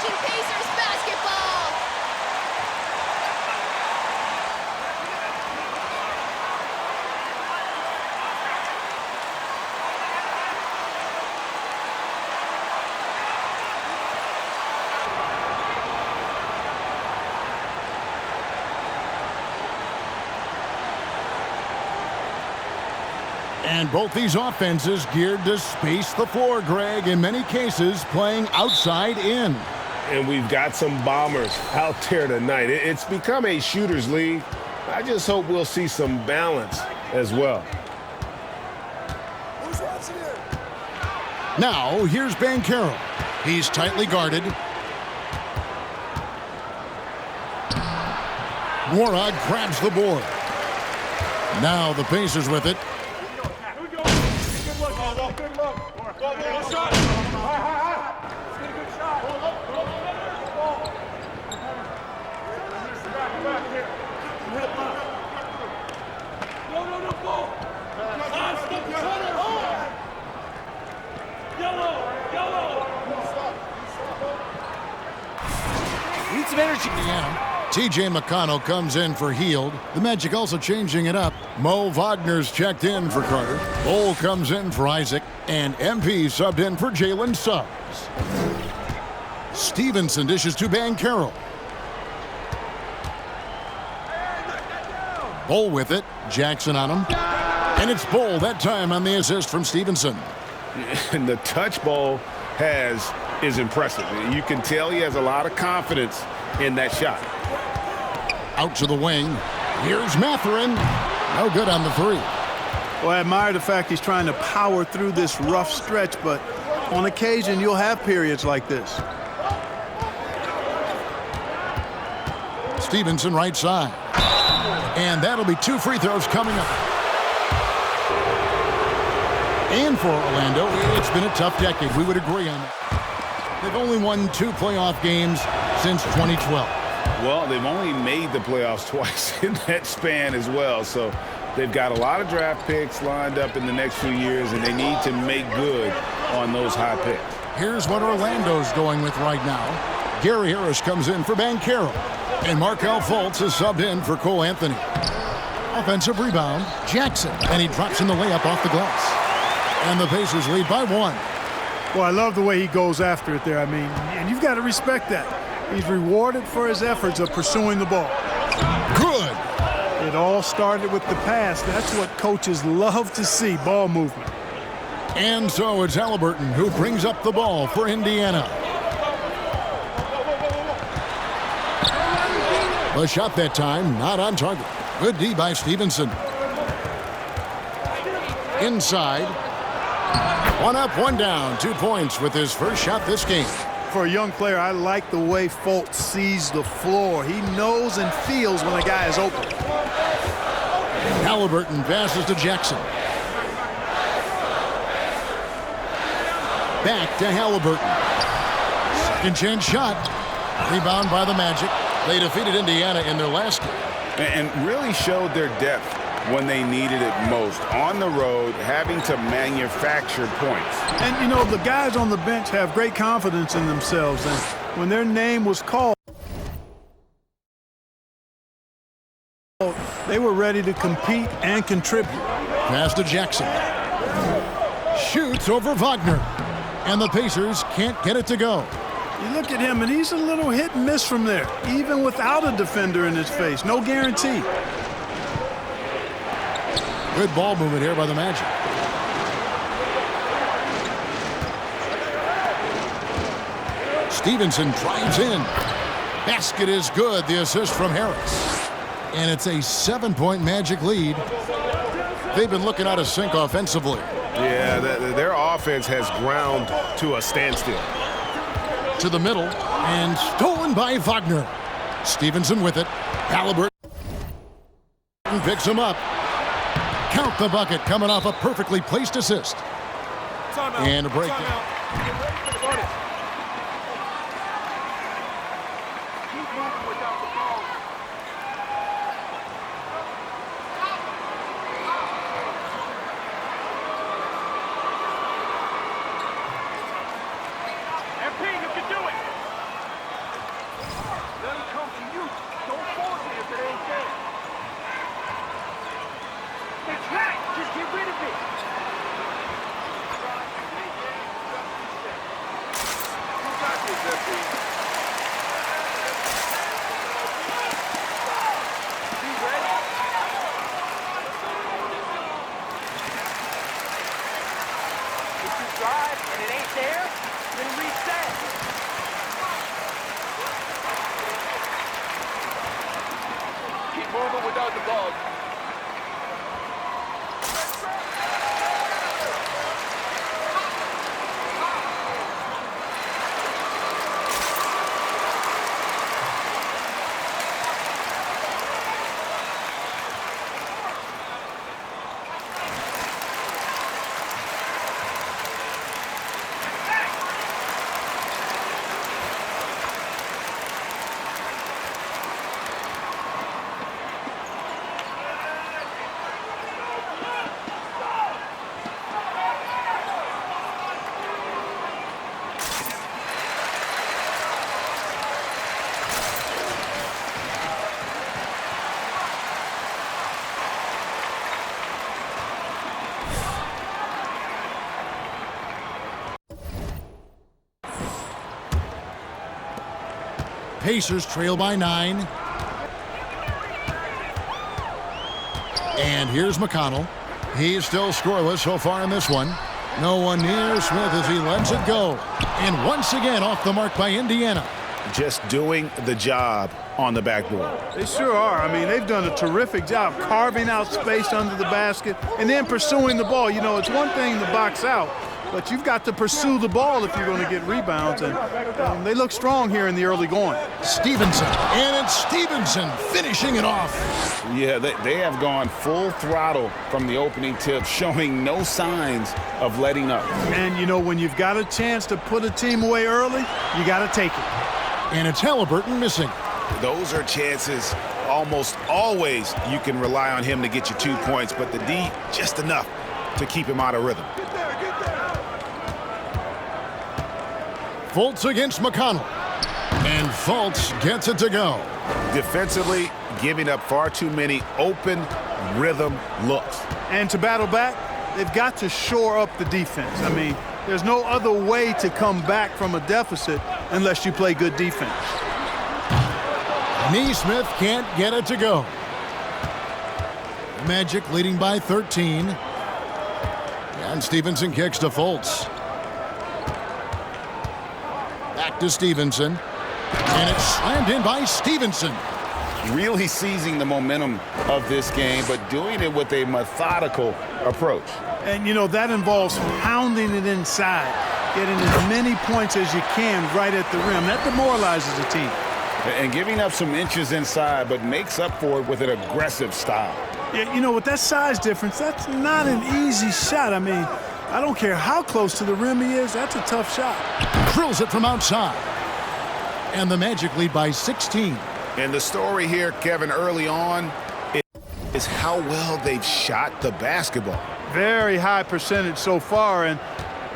Pacers basketball! And both these offenses geared to space the floor, Greg, in many cases playing outside in. And we've got some bombers out there tonight. It's become a shooter's league. I just hope we'll see some balance as well. Now, here's Banchero. He's tightly guarded. Warad grabs the board. Now the Pacers with it. Need some energy. T.J. McConnell comes in for Hield. The Magic also changing it up. Mo Wagner's checked in for Carter. Bol comes in for Isaac. And MP subbed in for Jalen Suggs. Stevenson dishes to Banchero. Bol with it. Jackson on him. And it's Bol that time on the assist from Stevenson. And the touch Bol has is impressive. You can tell he has a lot of confidence in that shot. Out to the wing. Here's Mathurin. No good on the three. Well, I admire the fact he's trying to power through this rough stretch, but on occasion you'll have periods like this. Stevenson right side. And that'll be 2 free throws coming up. And for Orlando, it's been a tough decade. We would agree on that. They've only won 2 playoff games since 2012. Well, they've only made the playoffs twice in that span as well. So they've got a lot of draft picks lined up in the next few years, and they need to make good on those high picks. Here's what Orlando's going with right now. Gary Harris comes in for Banchero. And Markelle Fultz is subbed in for Cole Anthony. Offensive rebound, Jackson. And he drops in the layup off the glass. And the Pacers lead by 1. Well, I love the way he goes after it there. I mean, and you've got to respect that. He's rewarded for his efforts of pursuing the ball. Good. It all started with the pass. That's what coaches love to see, ball movement. And so it's Halliburton who brings up the ball for Indiana. The shot that time, not on target. Good D by Stevenson. Inside. 1 up, 1 down. 2 points with his first shot this game. For a young player, I like the way Fultz sees the floor. He knows and feels when a guy is open. Halliburton passes to Jackson. Back to Halliburton. Second chance shot. Rebound by the Magic. They defeated Indiana in their last game. And really showed their depth when they needed it most. On the road, having to manufacture points. And, you know, the guys on the bench have great confidence in themselves. And when their name was called, they were ready to compete and contribute. Pass to Jackson. Shoots over Wagner. And the Pacers can't get it to go. You look at him, and he's a little hit and miss from there, even without a defender in his face. No guarantee. Good ball movement here by the Magic. Stevenson drives in. Basket is good. The assist from Harris. And it's a 7-point Magic lead. They've been looking out of sync offensively. Yeah, their offense has ground to a standstill. To the middle, and stolen by Wagner. Stevenson with it. Halliburton picks him up. Count the bucket, coming off a perfectly placed assist. And a breakdown. Pacers trail by 9. And here's McConnell. He's still scoreless so far in this one. No one near Smith as he lets it go. And once again off the mark by Indiana. Just doing the job on the backboard. They sure are. I mean, they've done a terrific job carving out space under the basket and then pursuing the ball. You know, it's one thing to box out, but you've got to pursue the ball if you're going to get rebounds, and they look strong here in the early going. Stevenson, and it's Stevenson finishing it off. Yeah, they have gone full throttle from the opening tip, showing no signs of letting up. And, you know, when you've got a chance to put a team away early, you got to take it. And it's Halliburton missing. Those are chances almost always you can rely on him to get you 2 points, but the D, just enough to keep him out of rhythm. Fultz against McConnell. And Fultz gets it to go. Defensively, giving up far too many open rhythm looks. And to battle back, they've got to shore up the defense. I mean, there's no other way to come back from a deficit unless you play good defense. Nesmith can't get it to go. Magic leading by 13. And Stevenson kicks to Fultz. Back to Stevenson. And it's slammed in by Stevenson. Really seizing the momentum of this game, but doing it with a methodical approach. And, you know, that involves pounding it inside, getting as many points as you can right at the rim. That demoralizes the team. And giving up some inches inside, but makes up for it with an aggressive style. Yeah, you know, with that size difference, that's not an easy shot. I mean, I don't care how close to the rim he is, that's a tough shot. Drills it from outside. And the Magic lead by 16. And the story here, Kevin, early on is how well they've shot the basketball. Very high percentage so far, and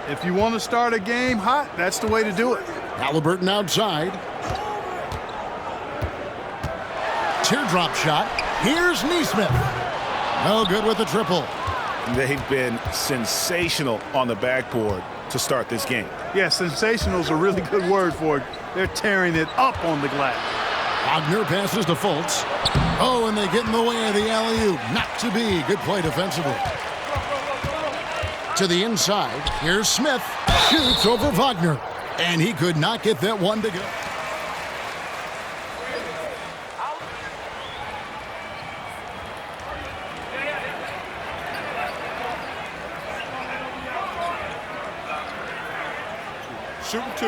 if you want to start a game hot, that's the way to do it. Halliburton outside. Teardrop shot. Here's Nesmith. No good with the triple. They've been sensational on the backboard to start this game. Yeah, sensational is a really good word for it. They're tearing it up on the glass. Wagner passes to Fultz. Oh, and they get in the way of the alley-oop. Not to be. Good play defensively. To the inside. Here's Smith. Shoots over Wagner. And he could not get that one to go. shooting 2.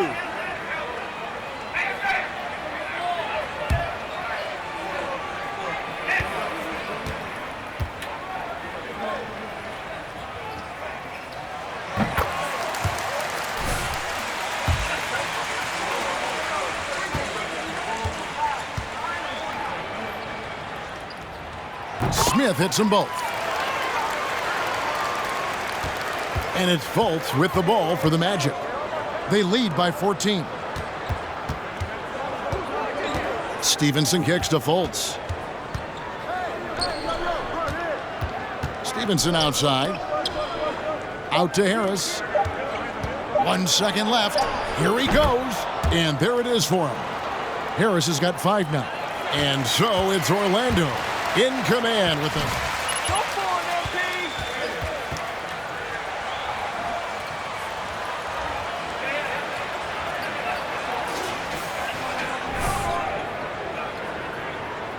Smith hits them both. And it's Fultz with the ball for the Magic. They lead by 14. Stevenson kicks to Fultz. Stevenson outside. Out to Harris. 1 second left. Here he goes. And there it is for him. Harris has got 5 now. And so it's Orlando in command with them. Go for it, MP!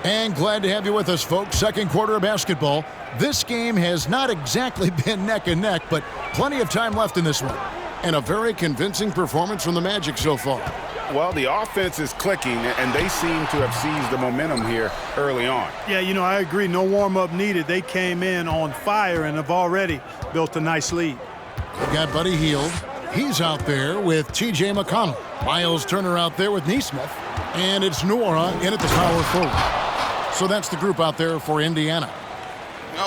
And glad to have you with us, folks. Second quarter of basketball. This game has not exactly been neck and neck, but plenty of time left in this one. And a very convincing performance from the Magic so far. Well, the offense is clicking, and they seem to have seized the momentum here early on. Yeah, you know, I agree. No warm-up needed. They came in on fire and have already built a nice lead. We got Buddy Hield. He's out there with T.J. McConnell. Miles Turner out there with Nesmith. And it's Nwora in at the power forward. So that's the group out there for Indiana.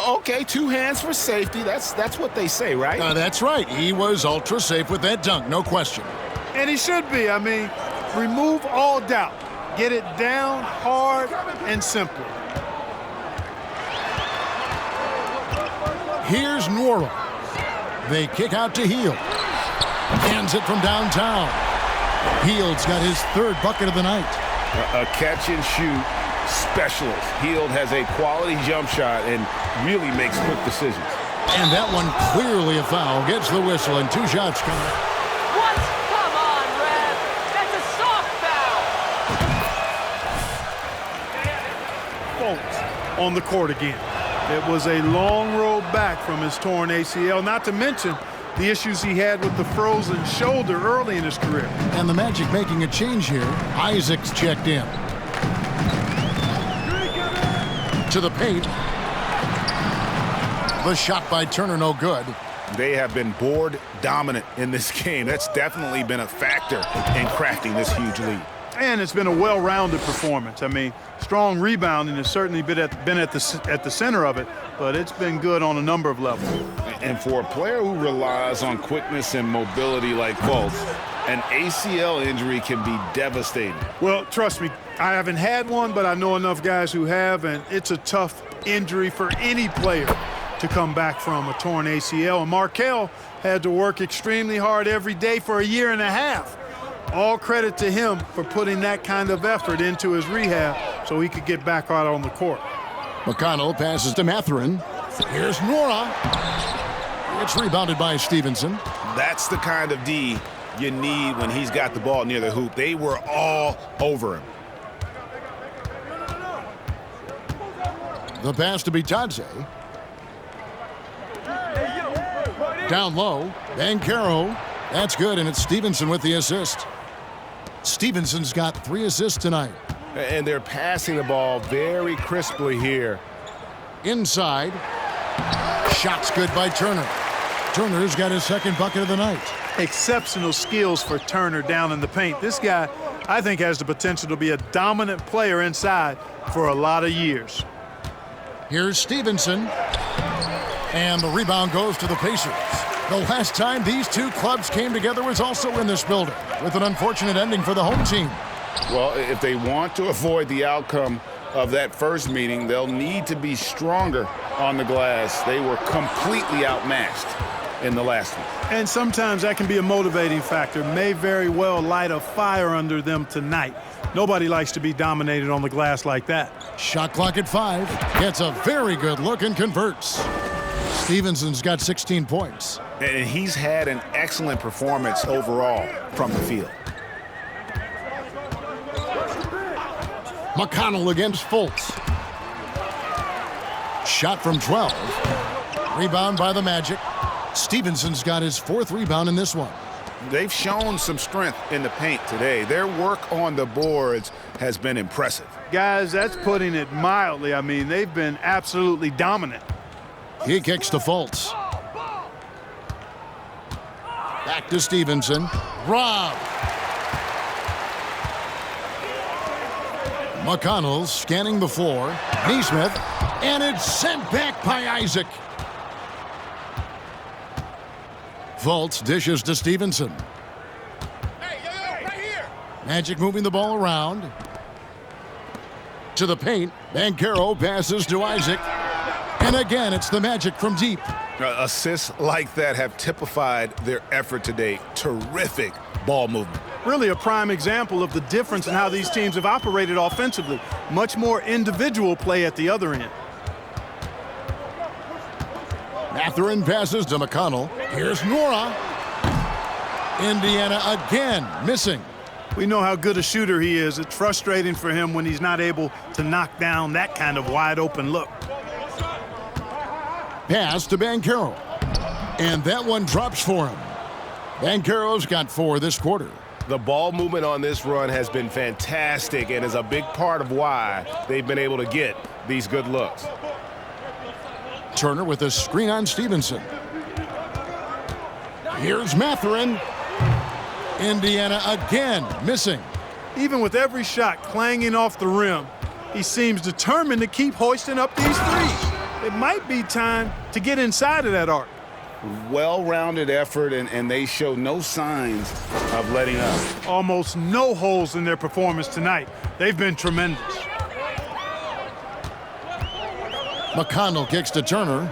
Okay, 2 hands for safety. That's what they say, right? That's right. He was ultra safe with that dunk, no question. And he should be. I mean, remove all doubt. Get it down hard and simple. Here's Nwora. They kick out to Hield. Hands it from downtown. Hield's got his 3rd bucket of the night. A catch and shoot specialist. Hield has a quality jump shot and really makes quick decisions. And that one clearly a foul. Gets the whistle and 2 shots coming. What? Come on, Rev. That's a soft foul. Fultz on the court again. It was a long road back from his torn ACL, not to mention the issues he had with the frozen shoulder early in his career. And the Magic making a change here. Isaacs checked in. To the paint. The shot by Turner, no good. They have been board dominant in this game. That's definitely been a factor in crafting this huge lead. And it's been a well-rounded performance. I mean, strong rebounding has certainly been at the center of it, but it's been good on a number of levels. And for a player who relies on quickness and mobility like Fultz, an ACL injury can be devastating. Well, trust me, I haven't had one, but I know enough guys who have, and it's a tough injury for any player to come back from a torn ACL. And Markelle had to work extremely hard every day for 1.5 years. All credit to him for putting that kind of effort into his rehab so he could get back out on the court. McConnell passes to Mathurin. Here's Nwora. It's rebounded by Stevenson. That's the kind of D you need when he's got the ball near the hoop. They were all over him. The pass to Bitadze. Down low, Banchero. That's good, and it's Stevenson with the assist. Stevenson's got 3 assists tonight. And they're passing the ball very crisply here. Inside. Shot's good by Turner. Turner's got his 2nd bucket of the night. Exceptional skills for Turner down in the paint. This guy, I think, has the potential to be a dominant player inside for a lot of years. Here's Stevenson. And the rebound goes to the Pacers. The last time these 2 clubs came together was also in this building, with an unfortunate ending for the home team. Well, if they want to avoid the outcome of that first meeting, they'll need to be stronger on the glass. They were completely outmatched in the last one. And sometimes that can be a motivating factor. May very well light a fire under them tonight. Nobody likes to be dominated on the glass like that. Shot clock at 5. Gets a very good look and converts. Stevenson's got 16 points. And he's had an excellent performance overall from the field. McConnell against Fultz. Shot from 12. Rebound by the Magic. Stevenson's got his 4th rebound in this one. they've shown some strength in the paint today. Their work on the boards has been impressive. Guys, that's putting it mildly. I mean, they've been absolutely dominant. He kicks to Fultz. Back to Stevenson. Rob. McConnell scanning the floor. Neesmith. And it's sent back by Isaac. Fultz dishes to Stevenson. Magic moving the ball around. To the paint. Banchero passes to Isaac. And again, it's the Magic from deep. Assists like that have typified their effort today. Terrific ball movement. Really a prime example of the difference in how these teams have operated offensively. Much more individual play at the other end. Mathurin passes to McConnell. Here's Nora. Indiana again missing. We know how good a shooter he is. It's frustrating for him when he's not able to knock down that kind of wide open look. Pass to Banchero. And that one drops for him. Banchero's got 4 this quarter. The ball movement on this run has been fantastic and is a big part of why they've been able to get these good looks. Turner with a screen on Stevenson. Here's Mathurin. Indiana again missing. Even with every shot clanging off the rim, he seems determined to keep hoisting up these threes. It might be time to get inside of that arc. Well-rounded effort, and they show no signs of letting up. Almost no holes in their performance tonight. They've been tremendous. McConnell kicks to Turner.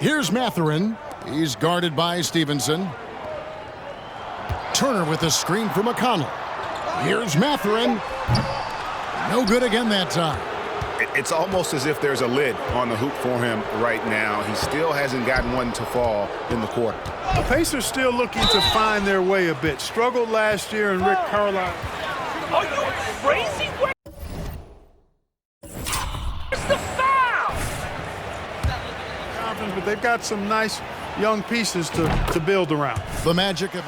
Here's Mathurin. He's guarded by Stevenson. Turner with a screen for McConnell. Here's Mathurin. No good again that time. It's almost as if there's a lid on the hoop for him right now. He still hasn't gotten one to fall in the quarter. The Pacers still looking to find their way a bit. Struggled last year in Rick Carlisle. Are you crazy? Where's the foul? But they've got some nice young pieces to build around. The Magic of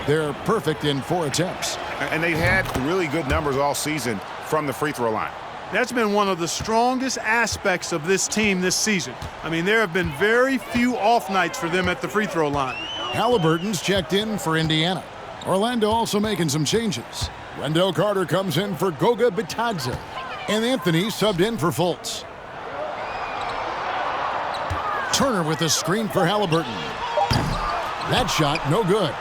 they're perfect in 4 attempts. And they've had really good numbers all season from the free throw line. That's been one of the strongest aspects of this team this season. I mean, there have been very few off nights for them at the free throw line. Halliburton's checked in for Indiana. Orlando also making some changes. Wendell Carter comes in for Goga Bitadze. And Anthony subbed in for Fultz. Turner with a screen for Halliburton. That shot, no good.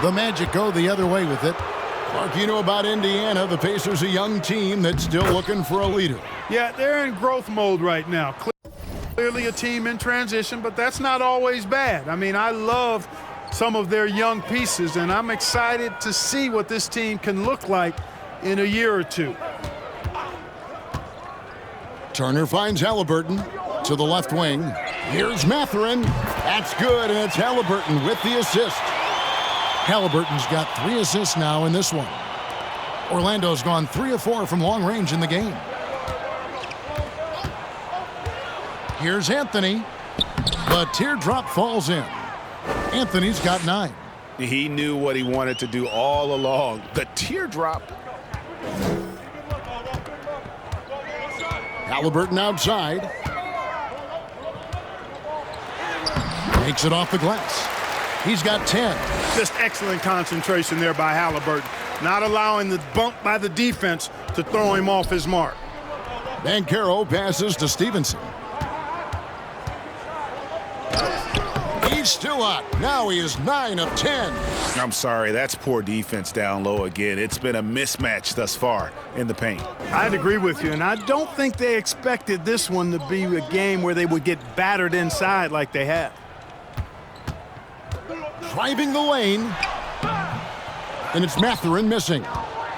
The Magic go the other way with it. Clark, you know about Indiana. The Pacers, a young team that's still looking for a leader. Yeah, they're in growth mode right now. Clearly a team in transition, but that's not always bad. I mean, I love some of their young pieces, and I'm excited to see what this team can look like in a year or two. Turner finds Halliburton to the left wing. Here's Mathurin. That's good, and it's Halliburton with the assist. Halliburton's got 3 assists now in this one. Orlando's gone 3 of 4 from long range in the game. Here's Anthony. The teardrop falls in. Anthony's got 9. He knew what he wanted to do all along. The teardrop. Halliburton outside. Takes it off the glass. He's got 10. Just excellent concentration there by Halliburton. Not allowing the bump by the defense to throw him off his mark. Banchero passes to Stevenson. He's still up. Now he is 9 of 10. I'm sorry, that's poor defense down low again. It's been a mismatch thus far in the paint. I'd agree with you, and I don't think they expected this one to be a game where they would get battered inside like they have. Driving the lane. And it's Mathurin missing.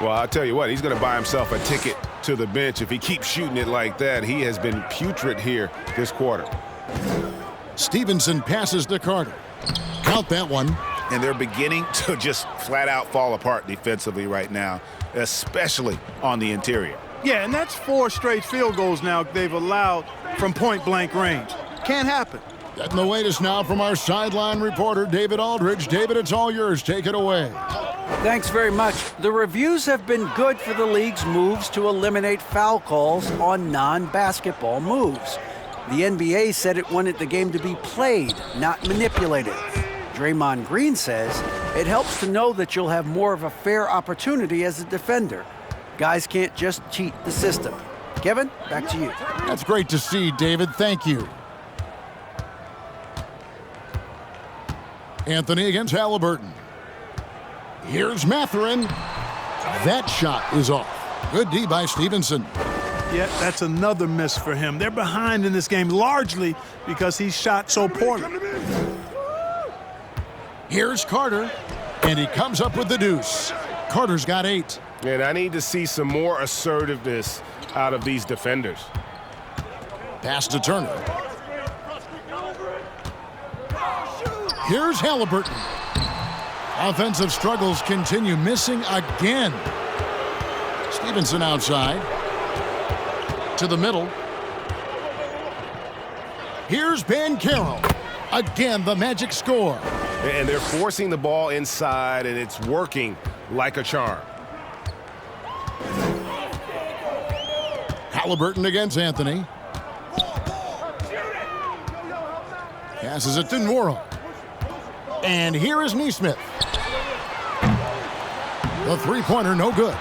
Well, I'll tell you what, he's going to buy himself a ticket to the bench if he keeps shooting it like that. He has been putrid here this quarter. Stevenson passes to Carter. Count that one. And they're beginning to just flat out fall apart defensively right now, especially on the interior. Yeah, and that's 4 straight field goals now they've allowed from point-blank range. Can't happen. Getting the latest now from our sideline reporter, David Aldridge. David, it's all yours. Take it away. Thanks very much. The reviews have been good for the league's moves to eliminate foul calls on non-basketball moves. The NBA said it wanted the game to be played, not manipulated. Draymond Green says it helps to know that you'll have more of a fair opportunity as a defender. Guys can't just cheat the system. Kevin, back to you. That's great to see, David. Thank you. Anthony against Halliburton. Here's Mathurin. That shot is off. Good D by Stevenson. Yeah, that's another miss for him. They're behind in this game largely because he shot so poorly. Here's Carter, and he comes up with the deuce. Carter's got 8. And I need to see some more assertiveness out of these defenders. Pass to Turner. Here's Halliburton. Offensive struggles continue, missing again. Stevenson outside. To the middle. Here's Banchero. Again, the Magic score. And they're forcing the ball inside, and it's working like a charm. Halliburton against Anthony. Passes it to Nwora. And here is Nesmith. The three-pointer, no good.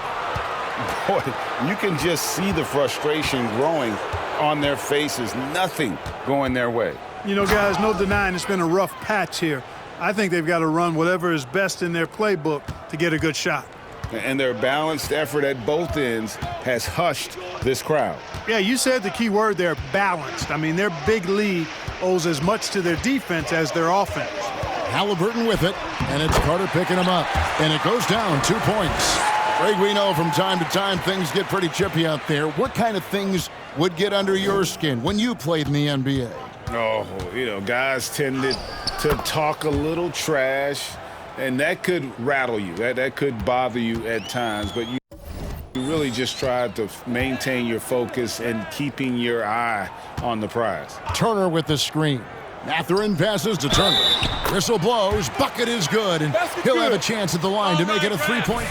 Boy, you can just see the frustration growing on their faces. Nothing going their way. You know, guys, no denying it's been a rough patch here. I think they've got to run whatever is best in their playbook to get a good shot. And their balanced effort at both ends has hushed this crowd. Yeah, you said the key word there, balanced. I mean, their big lead owes as much to their defense as their offense. Halliburton with it, and it's Carter picking him up. And it goes down 2 points. Greg, we know from time to time things get pretty chippy out there. What kind of things would get under your skin when you played in the NBA? Oh, you know, guys tended to talk a little trash, and that could rattle you. That could bother you at times, but you really just tried to maintain your focus and keeping your eye on the prize. Turner with the screen. Mathurin passes to Turner. Whistle blows. Bucket is good, and he'll have a chance at the line to make it a three-point.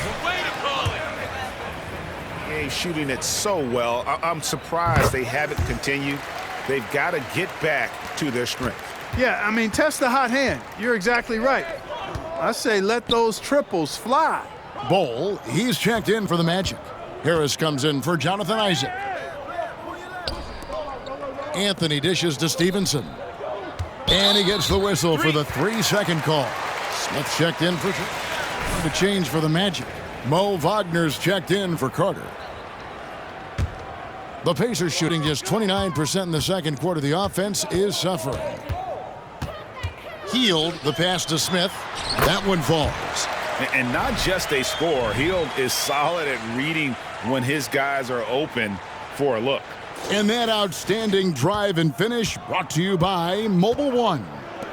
He's shooting it so well. I'm surprised they haven't continued. They've got to get back to their strength. Yeah, I mean, test the hot hand. You're exactly right. I say let those triples fly. Bol, he's checked in for the Magic. Harris comes in for Jonathan Isaac. Anthony dishes to Stevenson. And he gets the whistle for the 3-second call. Smith checked in for the change for the Magic. Mo Wagner's checked in for Carter. The Pacers shooting just 29% in the second quarter. The offense is suffering. Hield, the pass to Smith. That one falls. And not just a scorer. Hield is solid at reading when his guys are open for a look. And that outstanding drive and finish brought to you by Mobile One.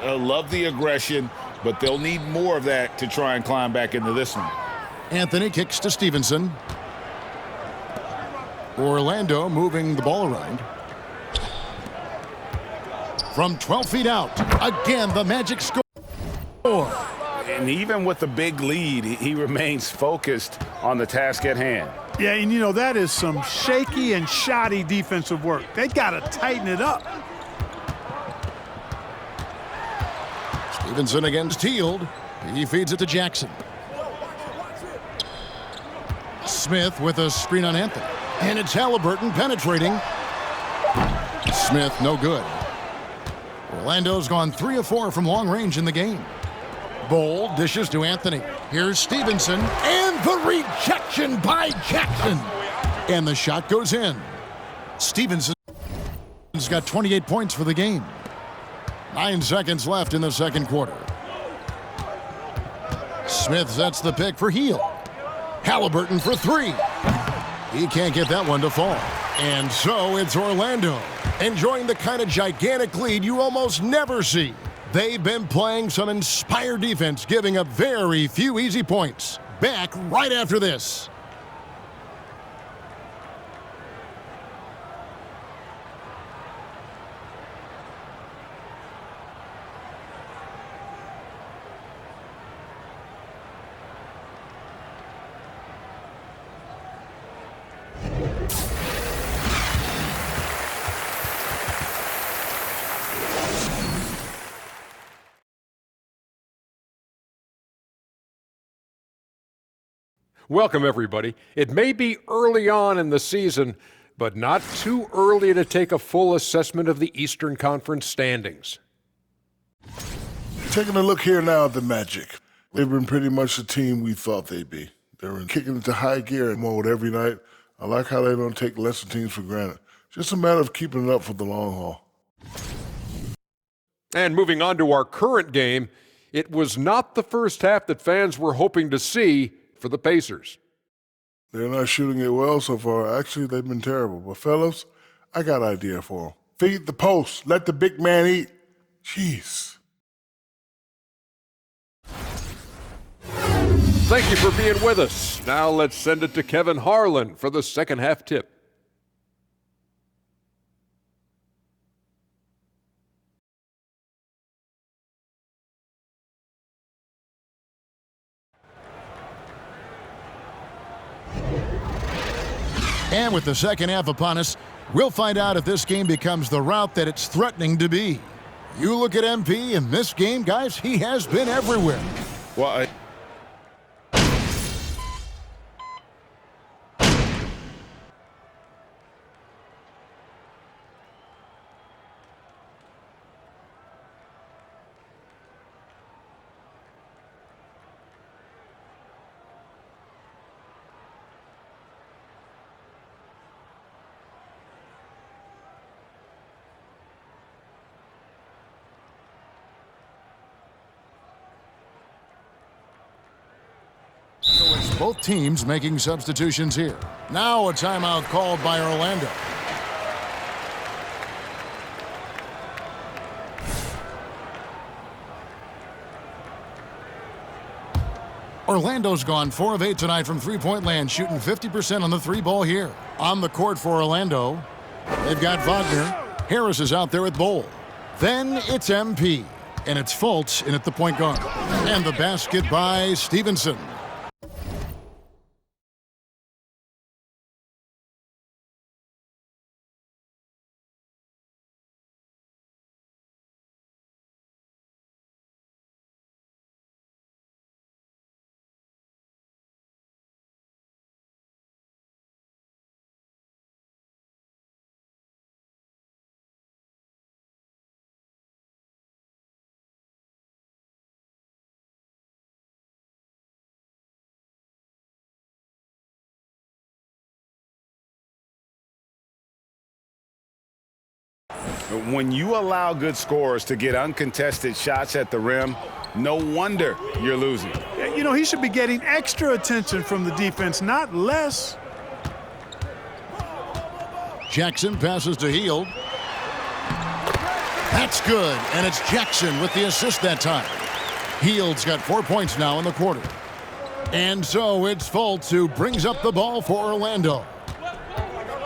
Love the aggression, but they'll need more of that to try and climb back into this one. Anthony kicks to Stevenson. Orlando moving the ball around. From 12 feet out, again the Magic score. And even with the big lead, he remains focused on the task at hand. Yeah, and you know, that is some shaky and shoddy defensive work. They got to tighten it up. Stevenson against Hield. He feeds it to Jackson. Smith with a screen on Anthony. And it's Halliburton penetrating. Smith, no good. Orlando's gone 3 of 4 from long range in the game. Bol dishes to Anthony. Here's Stevenson. And the rejection by Jackson. And the shot goes in. Stevenson's got 28 points for the game. 9 seconds left in the second quarter. Smith sets the pick for Hield. Halliburton for 3. He can't get that one to fall. And so it's Orlando enjoying the kind of gigantic lead you almost never see. They've been playing some inspired defense, giving up very few easy points. Back right after this. Welcome, everybody. It may be early on in the season, but not too early to take a full assessment of the Eastern Conference standings. Taking a look here now at the Magic. They've been pretty much the team we thought they'd be. They're kicking into high gear mode every night. I like how they don't take lesser teams for granted. Just a matter of keeping it up for the long haul. And moving on to our current game, it was not the first half that fans were hoping to see for the Pacers. They're not shooting it well so far. Actually, they've been terrible. But fellas, I got an idea for them. Feed the post. Let the big man eat. Jeez. Thank you for being with us. Now let's send it to Kevin Harlan for the second half tip. And with the second half upon us, we'll find out if this game becomes the route that it's threatening to be. You look at MP in this game, guys, he has been everywhere. Well, Both teams making substitutions here. Now a timeout called by Orlando. Orlando's gone 4 of 8 tonight from three-point land, shooting 50% on the three ball here. On the court for Orlando, they've got Wagner. Harris is out there with Bol. Then it's MP, and it's Fultz in at the point guard. And the basket by Stevenson. when you allow good scorers to get uncontested shots at the rim, no wonder you're losing. You know, he should be getting extra attention from the defense, not less. Jackson passes to Hield. That's good, and it's Jackson with the assist that time. Hield's got 4 points now in the quarter. And so it's Fultz who brings up the ball for Orlando.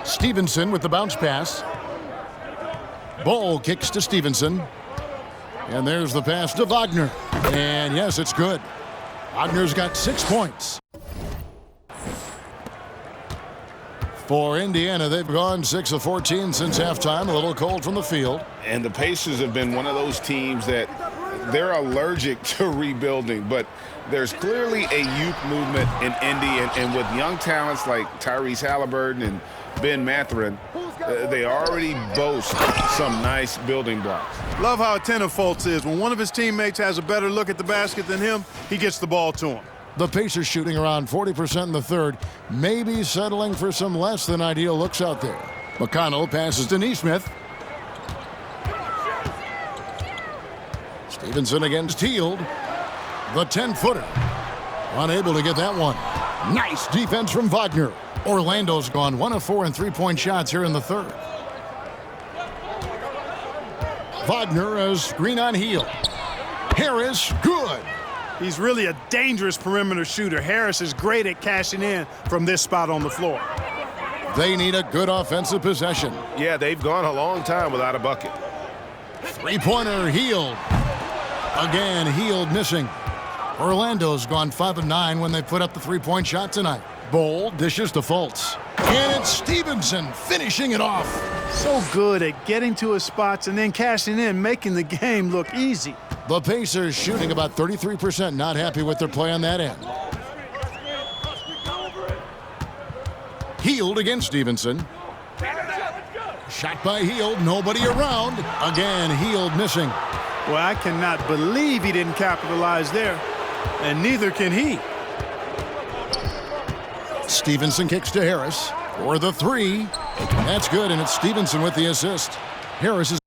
Stevenson with the bounce pass. Bol kicks to Stevenson. And there's the pass to Wagner. And yes, it's good. Wagner's got 6 points. For Indiana, they've gone 6 of 14 since halftime. A little cold from the field. And the Pacers have been one of those teams that they're allergic to rebuilding, but there's clearly a youth movement in Indy, and with young talents like Tyrese Halliburton and Ben Mathurin, they already boast some nice building blocks. Love how attentive Fultz is. When one of his teammates has a better look at the basket than him, he gets the ball to him. The Pacers shooting around 40% in the third, maybe settling for some less than ideal looks out there. McConnell passes to Nesmith. Stevenson against Hield. The 10-footer. Unable to get that one. Nice defense from Wagner. Orlando's gone 1 of 4 in three-point shots here in the third. Wagner has screen on Hield. Harris, good. He's really a dangerous perimeter shooter. Harris is great at cashing in from this spot on the floor. They need a good offensive possession. Yeah, they've gone a long time without a bucket. Three-pointer, Hield. Again, Hield missing. Orlando's gone 5 of 9 when they put up the three-point shot tonight. Bol dishes to Fultz. And it's Stevenson finishing it off. So good at getting to his spots and then cashing in, making the game look easy. The Pacers shooting about 33%, not happy with their play on that end. Hield against Stevenson. Shot by Hield, nobody around. Again, Hield missing. Well, I cannot believe he didn't capitalize there, and neither can he. Stevenson kicks to Harris for the three. That's good, and it's Stevenson with the assist. Harris has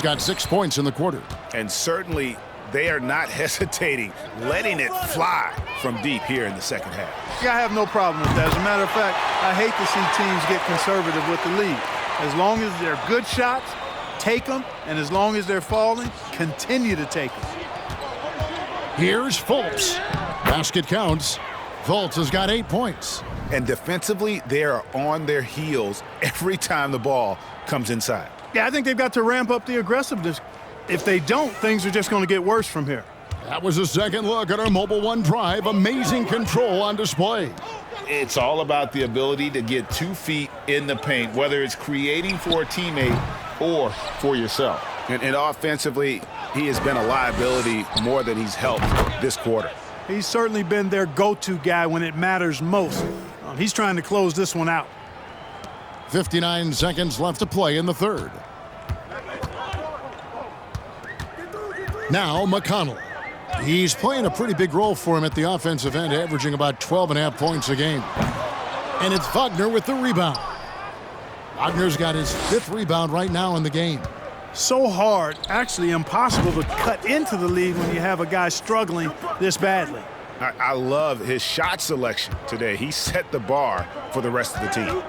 got 6 points in the quarter. And certainly they are not hesitating, letting it fly from deep here in the second half. Yeah, I have no problem with that. As a matter of fact, I hate to see teams get conservative with the lead. As long as they're good shots, take them, and as long as they're falling, continue to take them. Here's Fultz. Basket counts. Fultz has got 8 points. And defensively, they are on their heels every time the ball comes inside. Yeah, I think they've got to ramp up the aggressiveness. If they don't, things are just going to get worse from here. That was a second look at our Mobile One drive. Amazing control on display. It's all about the ability to get 2 feet in the paint, whether it's creating for a teammate or for yourself. And offensively, he has been a liability more than he's helped this quarter. He's certainly been their go-to guy when it matters most. He's trying to close this one out. 59 seconds left to play in the third. Now McConnell. He's playing a pretty big role for him at the offensive end, averaging about 12.5 points a game. And it's Wagner with the rebound. Wagner's got his 5th rebound right now in the game. So hard, actually impossible to cut into the lead when you have a guy struggling this badly. I love his shot selection today. He set the bar for the rest of the team.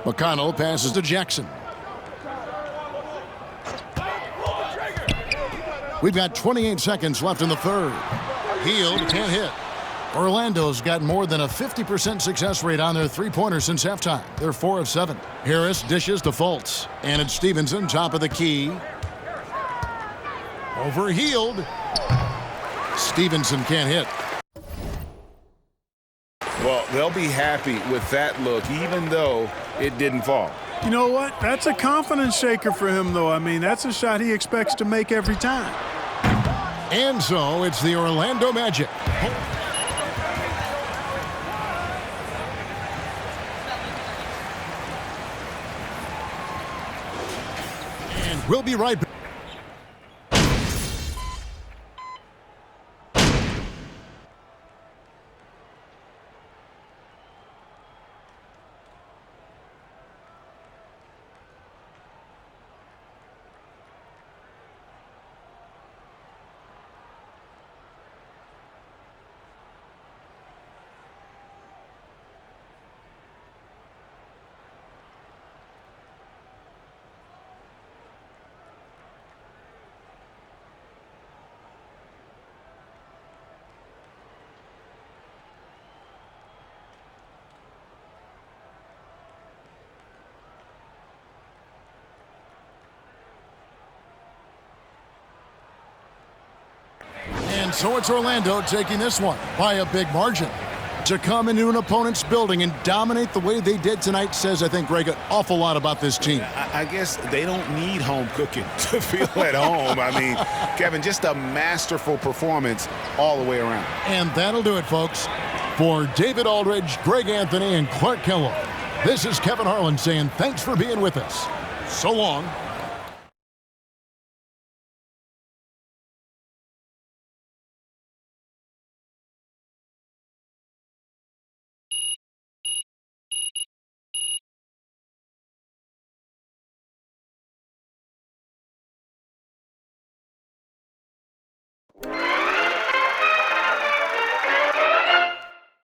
McConnell passes to Jackson. We've got 28 seconds left in the third. Hield can't hit. Orlando's got more than a 50% success rate on their three-pointer since halftime. They're 4 of 7. Harris dishes to Fultz. And it's Stevenson, top of the key. Over Hield. Stevenson can't hit. Well, they'll be happy with that look, even though it didn't fall. You know what? That's a confidence shaker for him, though. I mean, that's a shot he expects to make every time. And so it's the Orlando Magic. And we'll be right back. And so it's Orlando taking this one by a big margin. To come into an opponent's building and dominate the way they did tonight says, I think, Greg, an awful lot about this team. I guess they don't need home cooking to feel at home. I mean, Kevin, just a masterful performance all the way around. And that'll do it, folks. For David Aldridge, Greg Anthony, and Clark Kellogg, this is Kevin Harlan saying thanks for being with us. So long.